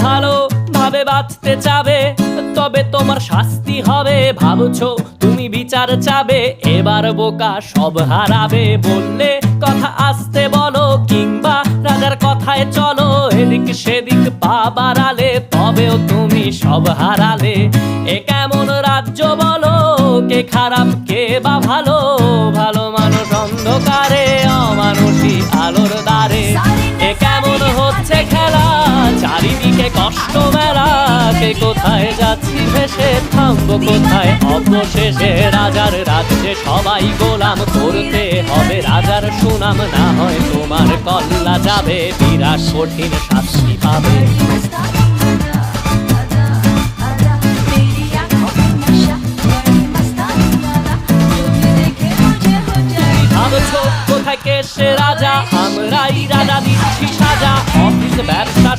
ভালো ভাবে বাঁচতে চাবে, তবে তোমার শাস্তি হবে। ভাবছো তুমি বিচার চাবে, এবার বোকা সব হারাবে। বললে কথা আসতে বলো, কিংবা রাজার কথায় চলো। এদিক সেদিক পা বাড়ালে, তবেও তুমি সব হারালে। এ কেমন রাজ্য বলো, কে খারাপ কে বা ভালো? ভালো মানুষ অন্ধকারে, অমানুষী আলোর দ্বারে। এ কেমন হচ্ছে খেলা, চারিদিকে কষ্ট মেলা। কে কোথায় যাচ্ছি ভেসে, থামবো কোথায় অবশেষে? রাজার রাজ্যে সবাই গোলাম, করতে হবে রাজার সুনাম। না হয় তোমার কল্লা যাবে, বিরাট কঠিন শাস্তি পাবে। ভাবছো কোথায় কে সে রাজা, আমরাই রাজা দিচ্ছি সাজা। অফিস ব্যবসা